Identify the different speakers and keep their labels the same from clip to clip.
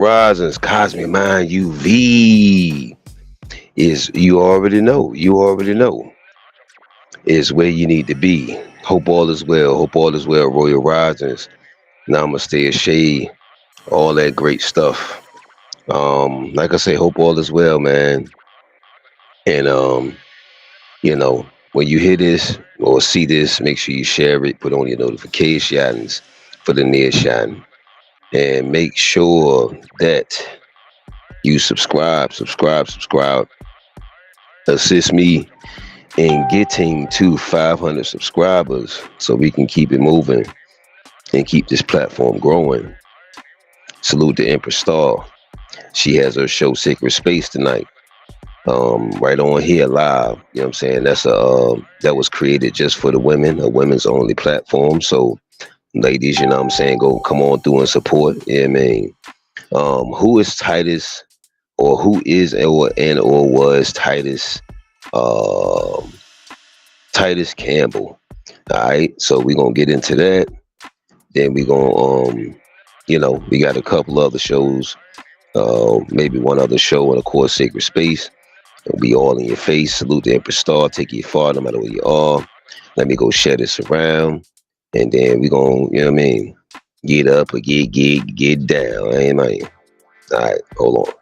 Speaker 1: Risings, Cosmic Mind UV is you already know is where you need to be. Hope all is well. Hope all is well. Royal Risings, Namaste, Shade, all that great stuff. Like I say, hope all is well, man. And you know, when you hear this or see this, make sure you share it, put on your notifications for the near shine, and make sure that you subscribe, assist me in getting to 500 subscribers so we can keep it moving and keep this platform growing. Salute to Empress Star. She has her show Sacred Space tonight. Right on here live. You know what I'm saying? That was created just for the women, a women's only platform. So ladies, you know what I'm saying, go come on through and support. Yeah, man. Who is Titus or who is or was um Titus Campbell? All right, so we're gonna get into that. Then we gonna we got a couple other shows, maybe one other show, and of course Sacred Space. It'll be all in your face. Salute the Empress Star. Take you far, no matter where you are. Let me go share this around, and then we gonna, you know what I mean, get up or get down. Amen. All right, hold on.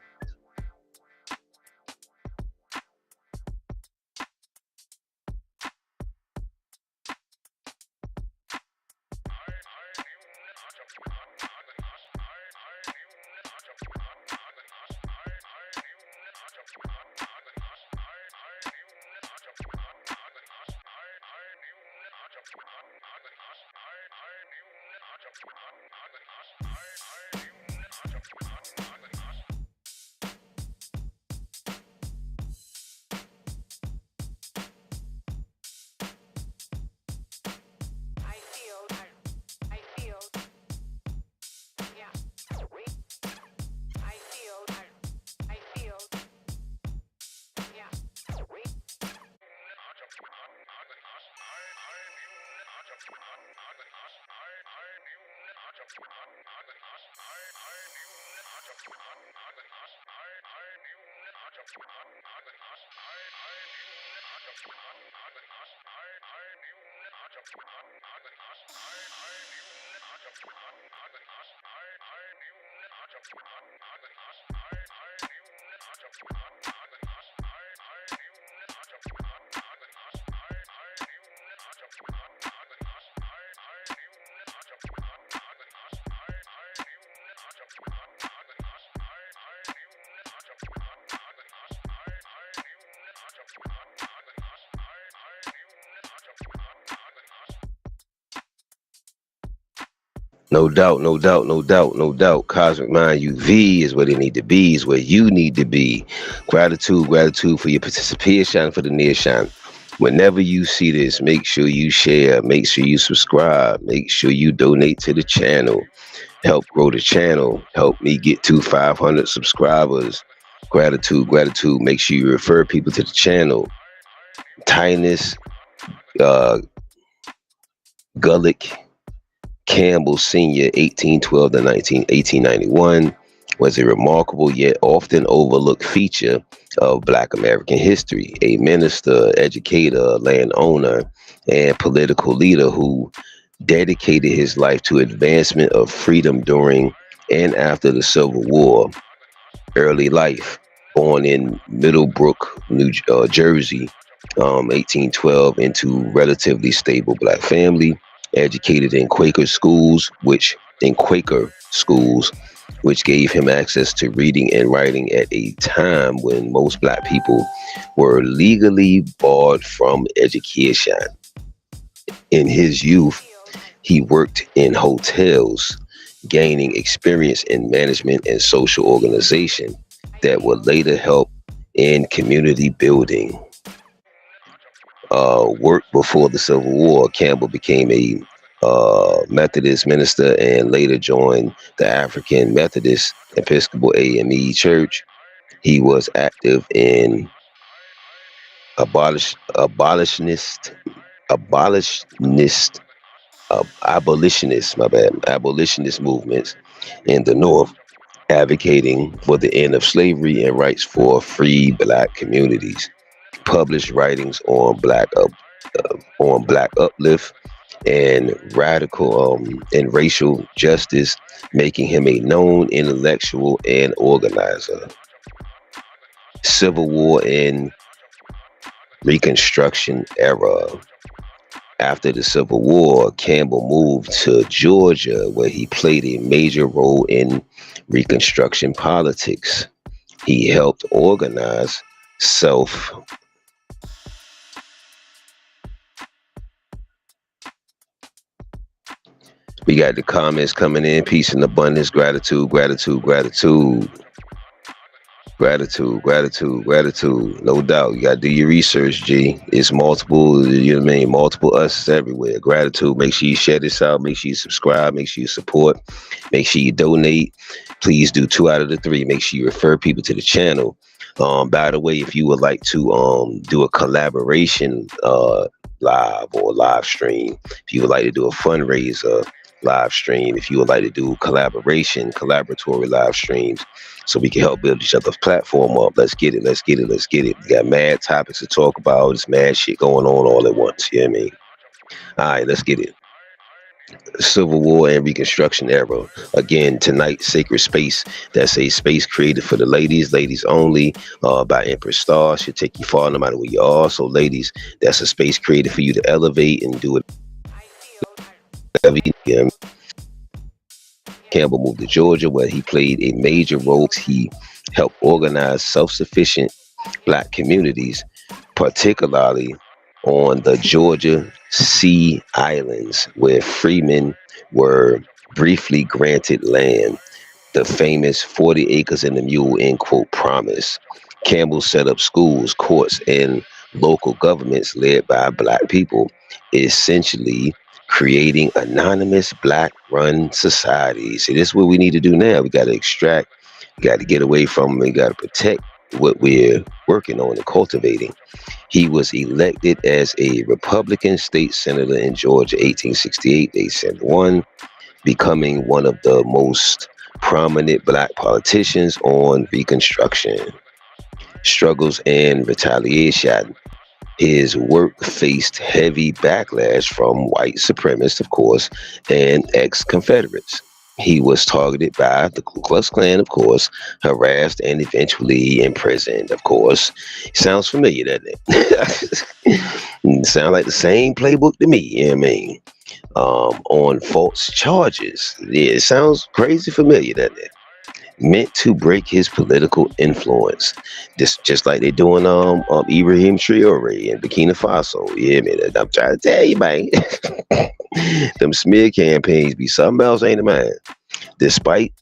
Speaker 1: No doubt, no doubt, no doubt, no doubt. Cosmic Mind UV is where they need to be, is where you need to be. Gratitude for your participation, for the near shine. Whenever you see this, make sure you share, make sure you subscribe, make sure you donate to the channel. Help grow the channel. Help me get to 500 subscribers. Gratitude. Make sure you refer people to the channel. Tynus uh, Gullick Campbell Sr., 1812 to 1891, was a remarkable yet often overlooked feature of Black American history. A minister, educator, landowner, and political leader who dedicated his life to advancement of freedom during and after the Civil War. Early life, born in Middlebrook, Jersey, 1812, into relatively stable black family, educated in Quaker schools, which gave him access to reading and writing at a time when most black people were legally barred from education. In his youth, he worked in hotels, gaining experience in management and social organization that would later help in community building. Work before the Civil War, Campbell became a Methodist minister and later joined the African Methodist Episcopal AME Church. He was active in abolitionist, abolitionist, abolitionist movements in the North, advocating for the end of slavery and rights for free black communities. Published writings on black uplift and radical and racial justice, making him a known intellectual and organizer. Civil War and Reconstruction era. After the Civil War, Campbell moved to Georgia, where he played a major role in Reconstruction politics. He helped organize self. We got the comments coming in. Peace and abundance, gratitude, gratitude, gratitude. Gratitude, gratitude, gratitude. No doubt. You gotta do your research, G. It's multiple, you know what I mean? Multiple us everywhere. Gratitude. Make sure you share this out. Make sure you subscribe. Make sure you support. Make sure you donate. Please do 2 out of the 3. Make sure you refer people to the channel. By the way, if you would like to do a collaboration live or live stream, if you would like to do a fundraiser live stream, if you would like to do collaboratory live streams, so we can help build each other's platform up. Let's get it. Let's get it. Let's get it. We got mad topics to talk about. There's mad shit going on all at once. You know what I mean? All right, let's get it. Civil War and Reconstruction era. Again, tonight, Sacred Space. That's a space created for the ladies, ladies only, by Empress Star. Should take you far no matter where you are. So, ladies, that's a space created for you to elevate and do it. Campbell moved to Georgia, where he played a major role. He helped organize self-sufficient black communities, particularly on the Georgia Sea Islands, where freemen were briefly granted land. The famous 40 acres and a mule, end quote, promise. Campbell set up schools, courts, and local governments led by black people, essentially creating anonymous black-run societies. See, this is what we need to do now. We got to extract, we got to get away from them, we got to protect what we're working on and cultivating. He was elected as a Republican state senator in Georgia, 1868, 1871, becoming one of the most prominent black politicians on Reconstruction. Struggles and retaliation. His work faced heavy backlash from white supremacists, of course, and ex-Confederates. He was targeted by the Ku Klux Klan, of course, harassed and eventually imprisoned, of course. Sounds familiar, doesn't it? Sound like the same playbook to me, you know what I mean? On false charges. Yeah, it sounds crazy familiar, doesn't it? Meant to break his political influence. Just like they're doing Ibrahim Traore in Burkina Faso. Yeah, man, I'm trying to tell you, man. Them smear campaigns be something else, ain't it, man? Despite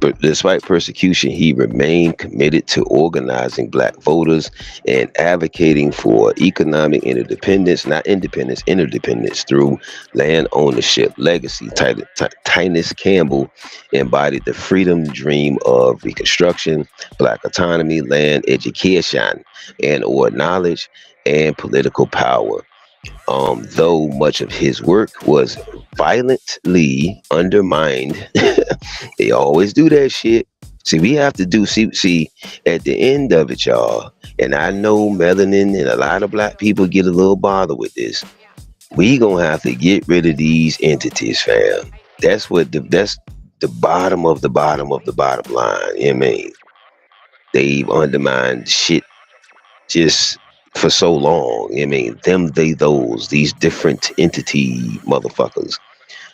Speaker 1: But despite persecution, he remained committed to organizing black voters and advocating for economic interdependence, not independence, interdependence through land ownership. Legacy. Tunis Campbell embodied the freedom dream of Reconstruction, black autonomy, land, education, and or knowledge and political power. Though much of his work was violently undermined, they always do that shit. See, we have to do, see, at the end of it, y'all, and I know melanin and a lot of black people get a little bothered with this. We gonna have to get rid of these entities, fam. That's the bottom of the bottom of the bottom line. You know what I mean? They've undermined shit just for so long. I mean, them, they, those, these different entity motherfuckers.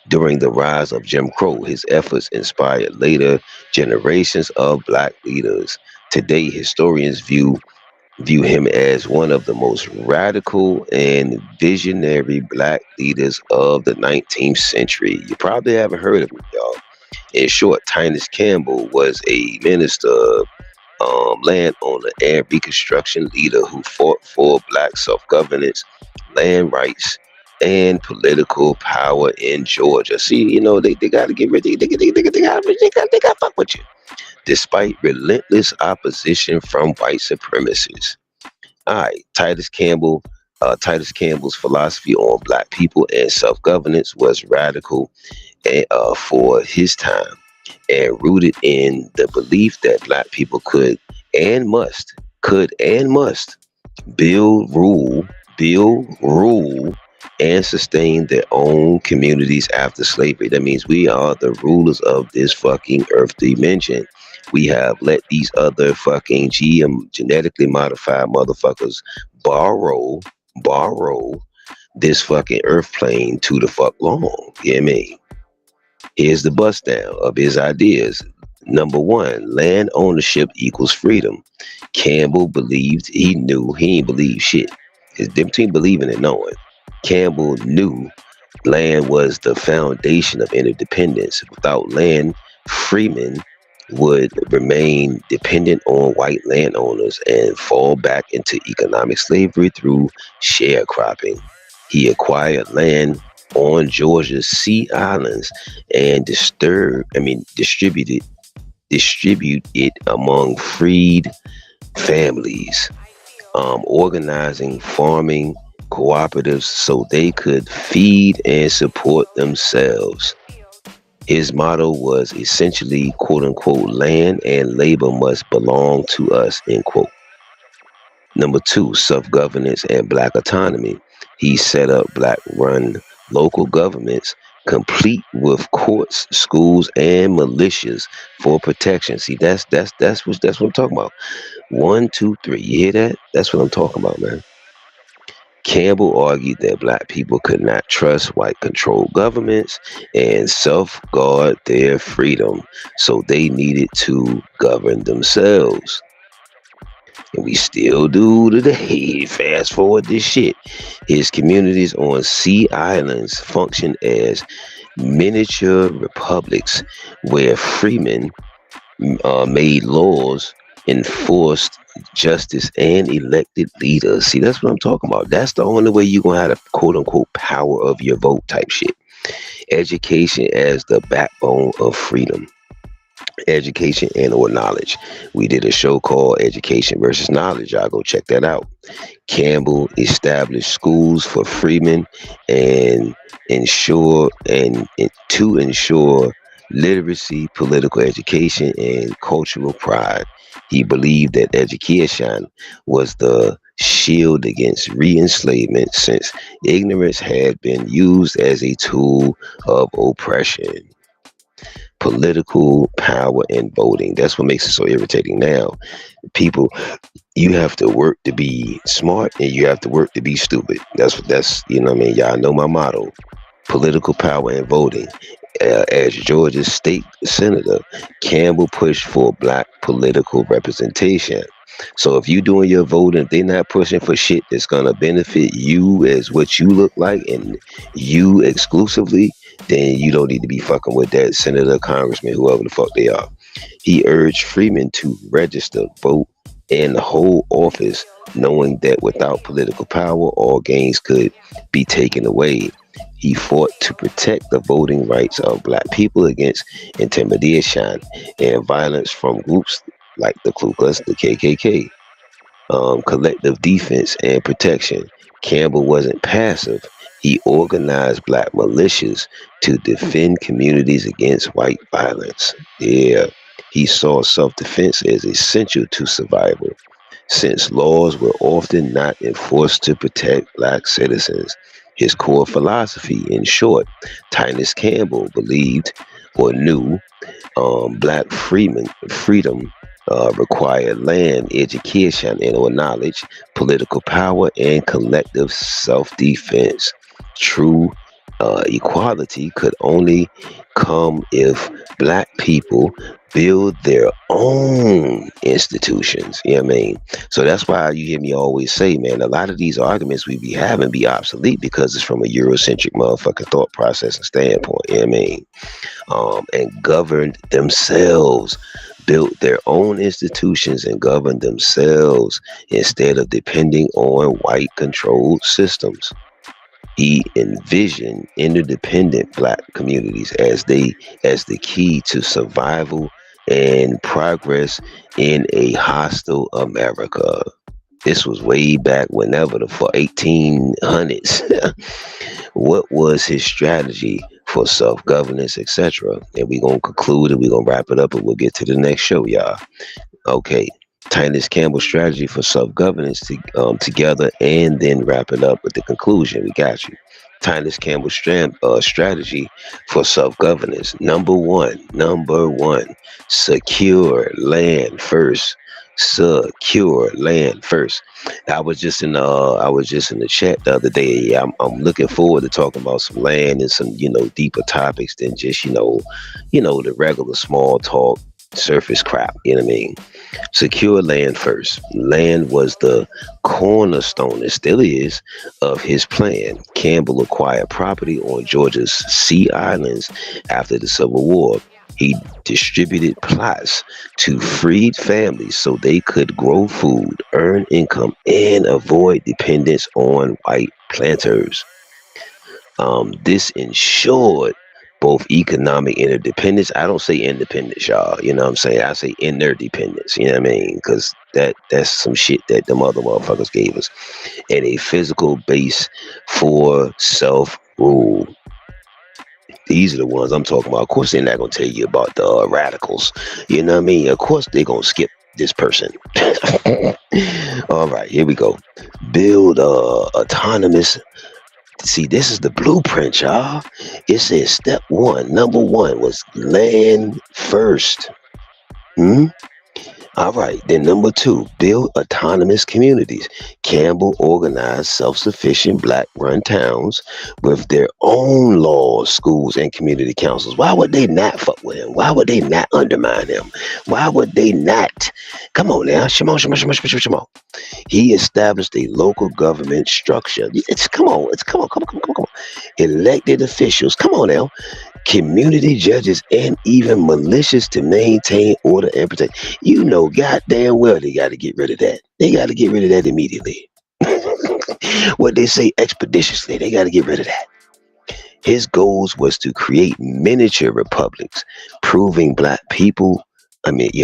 Speaker 1: During the rise of Jim Crow, his efforts inspired later generations of black leaders. Today, historians view him as one of the most radical and visionary black leaders of the 19th century. You probably haven't heard of him, y'all. In short, Tunis Campbell was a minister, landowner, and Reconstruction leader who fought for black self-governance, land rights, and political power in Georgia. See, you know, they got to get rid of they got fuck with you. Despite relentless opposition from white supremacists. All right, Tunis Campbell Titus Campbell's philosophy on black people and self-governance was radical for his time and rooted in the belief that black people could and must build, rule, rule, and sustain their own communities after slavery. That means we are the rulers of this fucking earth dimension. We have let these other fucking genetically modified motherfuckers borrow, borrow this fucking earth plane to the fuck long. You know what I mean? Here's the bust down of his ideas. Number one, land ownership equals freedom. Campbell believed he ain't believe shit. It's different between believing and knowing. Campbell knew land was the foundation of interdependence. Without land, freemen would remain dependent on white landowners and fall back into economic slavery through sharecropping. He acquired land on Georgia's Sea Islands and distribute it among freed families, organizing farming cooperatives so they could feed and support themselves. His motto was essentially, quote unquote, land and labor must belong to us, end quote. Number two, self-governance and black autonomy. He set up black-run local governments complete with courts, schools, and militias for protection. See, that's what I'm talking about. One, two, three. You hear that? That's what I'm talking about, man. Campbell argued that black people could not trust white controlled governments and self-guard their freedom, so they needed to govern themselves. And we still do today. Fast forward this shit. His communities on sea islands function as miniature republics where freemen made laws, enforced justice, and elected leaders. See, that's what I'm talking about. That's the only way you're going to have the quote unquote power of your vote type shit. Education as the backbone of freedom. Education and or knowledge. We did a show called Education versus Knowledge. Y'all go check that out. Campbell established schools for freemen and to ensure literacy, political education, and cultural pride. He believed that education was the shield against re-enslavement since ignorance had been used as a tool of oppression. Political power and voting. That's what makes it so irritating now. People, you have to work to be smart and you have to work to be stupid. That's you know what I mean. Y'all know my motto. Political power and voting. As Georgia's state senator, Campbell pushed for black political representation. So if you doing your voting, they're not pushing for shit that's gonna benefit you as what you look like and you exclusively, then you don't need to be fucking with that senator, congressman, whoever the fuck they are. He urged freemen to register, vote, and hold office, knowing that without political power, all gains could be taken away. He fought to protect the voting rights of black people against intimidation and violence from groups like the Ku Klux, the KKK. Collective defense and protection. Campbell wasn't passive. He organized black militias to defend communities against white violence. Yeah, he saw self-defense as essential to survival, since laws were often not enforced to protect black citizens. His core philosophy, in short, Tunis Campbell believed or knew black freedom required land, education, and or knowledge, political power, and collective self-defense. True equality could only come if black people build their own institutions. You know what I mean? So that's why you hear me always say, man, a lot of these arguments we be having be obsolete because it's from a Eurocentric motherfucking thought process and standpoint. You know what I mean? And governed themselves, built their own institutions and governed themselves instead of depending on white controlled systems. He envisioned interdependent black communities as the key to survival and progress in a hostile America. This was way back whenever the for 1800s. What was his strategy for self-governance, etc.? And we're gonna conclude and we're gonna wrap it up and we'll get to the next show, y'all. Okay. Tunis Campbell's strategy for self-governance together, and then wrap it up with the conclusion. We got you. Tunis Campbell's strategy for self-governance. Number one, secure land first. Secure land first. I was just in the chat the other day. I'm looking forward to talking about some land and some deeper topics than just the regular small talk surface crap. You know what I mean? Secure land first. Land was the cornerstone, it still is, of his plan. Campbell acquired property on Georgia's Sea Islands after the Civil War. He distributed plots to freed families so they could grow food, earn income, and avoid dependence on white planters. This ensured both economic interdependence. I don't say independence, y'all. You know what I'm saying? I say interdependence. You know what I mean? Because that's some shit that them other motherfuckers gave us. And a physical base for self rule. These are the ones I'm talking about. Of course, they're not gonna tell you about the radicals. You know what I mean? Of course, they're gonna skip this person. All right, here we go. Build autonomous. See, this is the blueprint, y'all. It says step one, number one was land first. Hmm? All right, then number two, build autonomous communities. Campbell organized self-sufficient black-run towns with their own laws, schools, and community councils. Why would they not fuck with him? Why would they not undermine him? Why would they not? Come on now, Shimon, Shimon, Shimon, Shimon, Shimon. He established a local government structure. Come on. Elected officials. Come on now. Community judges and even militias to maintain order and protect. You know goddamn well they got to get rid of that. They got to get rid of that immediately. What they say expeditiously, they got to get rid of that. His goals was to create miniature republics, proving black people.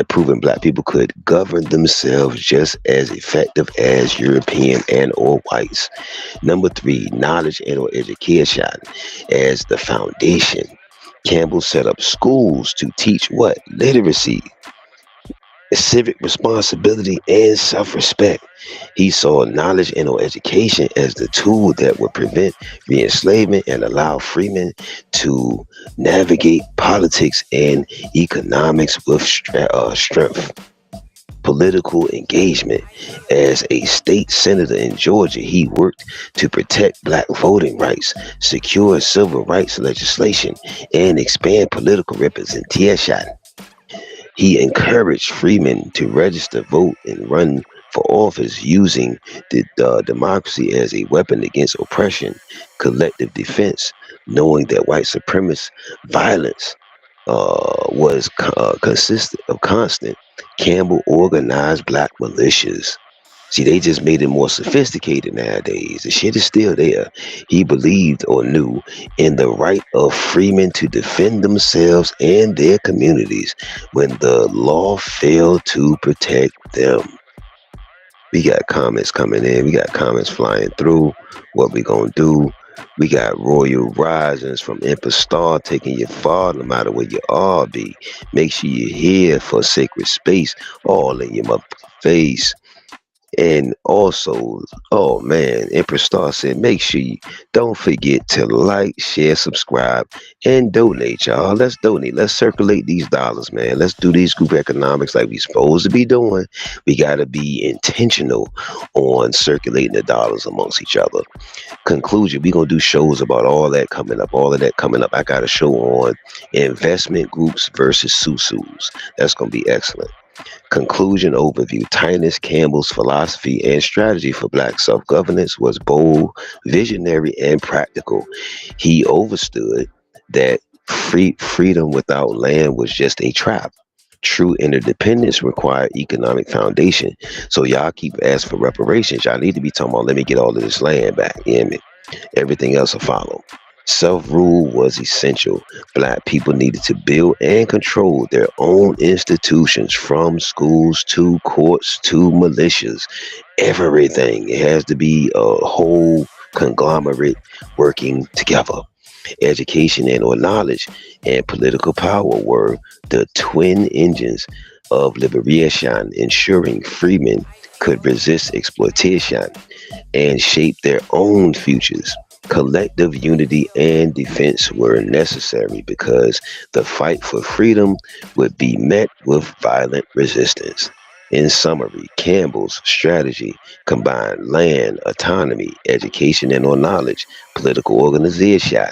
Speaker 1: Proving black people could govern themselves just as effective as European and or whites. Number three, knowledge and or education as the foundation. Campbell set up schools to teach what? Literacy, civic responsibility, and self-respect. He saw knowledge and or education as the tool that would prevent re-enslavement and allow freemen to navigate politics and economics with strength. Political engagement. As a state senator in Georgia, he worked to protect black voting rights, secure civil rights legislation, and expand political representation. He encouraged freemen to register, vote, and run for office using the democracy as a weapon against oppression, collective defense, knowing that white supremacist violence was constant. Campbell organized black militias. See, they just made it more sophisticated nowadays. The shit is still there. He believed or knew in the right of freemen to defend themselves and their communities when the law failed to protect them. We got comments coming in. We got comments flying through. What we gonna do? We got Royal Risings from Emperor Star taking you far no matter where you are, be. Make sure you're here for sacred space, all in your motherfucking face. And also, oh man, Empress Star said, make sure you don't forget to like, share, subscribe, and donate, y'all. Let's donate. Let's circulate these dollars, man. Let's do these group economics like we supposed to be doing. We got to be intentional on circulating the dollars amongst each other. Conclusion, we're going to do shows about all that coming up. All of that coming up. I got a show on investment groups versus susus. That's going to be excellent. Conclusion overview. Tunis Campbell's philosophy and strategy for black self-governance was bold, visionary, and practical. He understood that freedom without land was just a trap. True interdependence required economic foundation. So y'all keep asking for reparations. Y'all need to be talking about, let me get all of this land back. You hear me? Everything else will follow. Self-rule was essential. Black people needed to build and control their own institutions, from schools to courts to militias. Everything. It has to be a whole conglomerate working together. Education and or knowledge and political power were the twin engines of liberation, ensuring freemen could resist exploitation and shape their own futures. Collective unity and defense were necessary because the fight for freedom would be met with violent resistance. In summary, Campbell's strategy combined land, autonomy, education and or knowledge, political organization,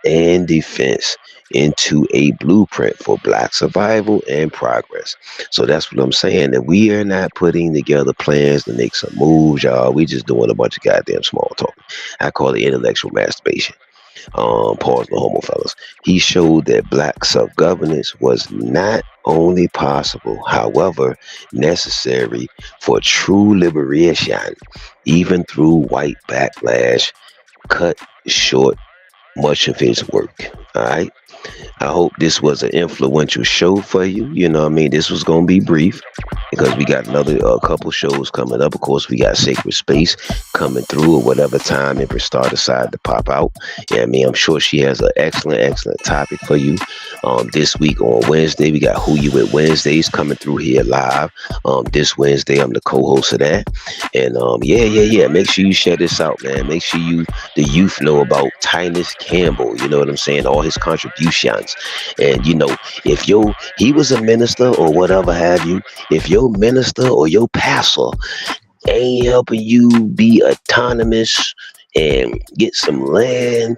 Speaker 1: and defense into a blueprint for black survival and progress. So that's what I'm saying. That we are not putting together plans to make some moves, y'all. We just doing a bunch of goddamn small talk. I call it intellectual masturbation. Pause the homo fellas. He showed that black self-governance was not only possible, however, necessary for true liberation, even through white backlash, cut short much of his work. All right. I hope this was an influential show for you. You know what I mean? This was going to be brief because we got another couple shows coming up. Of course, we got Sacred Space coming through at whatever time Empress Star decide to pop out. Yeah, I mean, I'm sure she has an excellent topic for you. This week on Wednesday, we got Who You With Wednesdays coming through here live. This Wednesday, I'm the co-host of that. And yeah. Make sure you share this out, man. Make sure the youth know about Tunis Campbell. You know what I'm saying? All his contributions. And if he was a minister or whatever have you, if your minister or your pastor ain't helping you be autonomous and get some land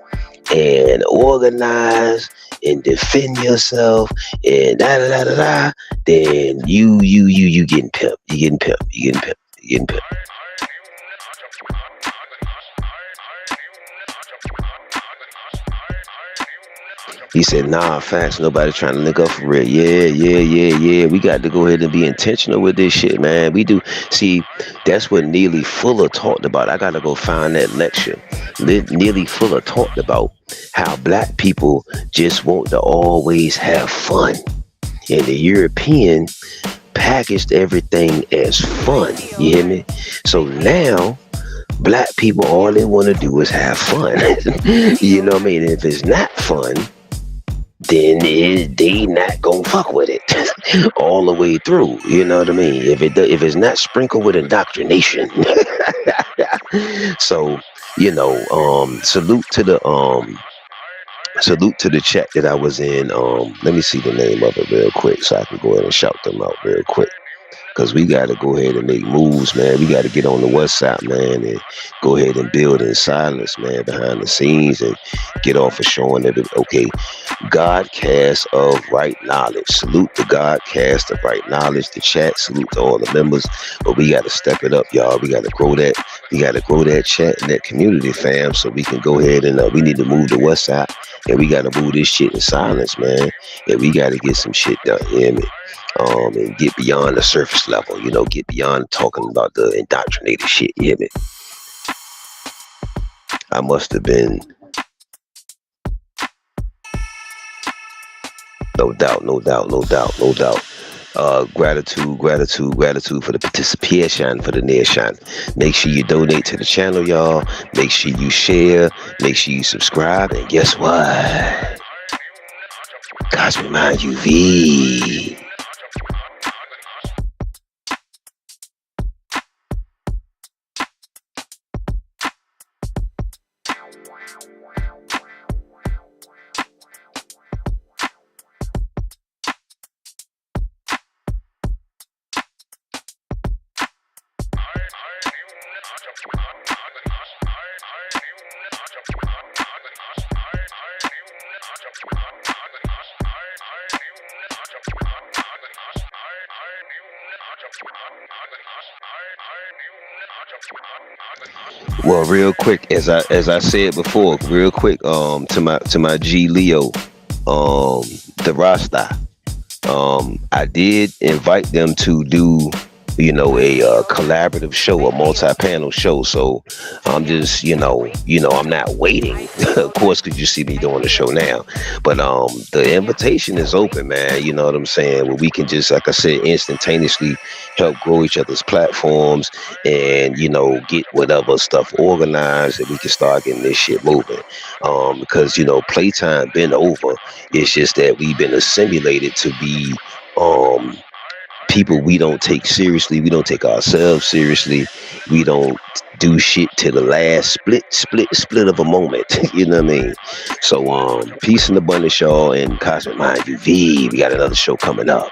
Speaker 1: and organize and defend yourself and da da da da da, then you getting pimped. You getting pimped. You getting pimped. You getting pimped. He said, nah, facts, nobody trying to link up for real. Yeah. We got to go ahead and be intentional with this shit, man. We do. See, that's what Neely Fuller talked about. I got to go find that lecture. Neely Fuller talked about how black people just want to always have fun. And the European packaged everything as fun. You hear me? So now, black people, all they want to do is have fun. You know what I mean? If it's not fun, then they not gonna fuck with it all the way through. You know what I mean? If it's not sprinkled with indoctrination. So salute to the chat that I was in. Let me see the name of it real quick so I can go ahead and shout them out real quick. Because we got to go ahead and make moves, man. We got to get on the WhatsApp, man, and go ahead and build in silence, man, behind the scenes and get off of showing that, okay, Godcast of Right Knowledge. Salute the Godcast of Right Knowledge, the chat. Salute to all the members. But we got to step it up, y'all. We got to grow that. We got to grow that chat and that community, fam, so we can go ahead and we need to move the WhatsApp, and we got to move this shit in silence, man. And we got to get some shit done, you hear me? And get beyond the surface level, get beyond talking about the indoctrinated shit, you hear me? I must have been, no doubt. Gratitude for the participation, for the nation. Make sure you donate to the channel, y'all. Make sure you share. Make sure you subscribe. And guess what? Cozmik MindZ. Well, real quick, as I said before, real quick, to my G Leo, the Rasta, I did invite them to do a collaborative show, a multi-panel show. So I'm just, I'm not waiting, of course, because you see me doing the show now. But the invitation is open, man. You know what I'm saying? Where we can just, like I said, instantaneously help grow each other's platforms and get whatever stuff organized, and we can start getting this shit moving. Because playtime been over. It's just that we've been assimilated to be um people we don't take seriously. We don't take ourselves seriously. We don't do shit to the last split of a moment. You know what I mean? So peace and abundance, y'all, and Cosmic Mind UV. We got another show coming up.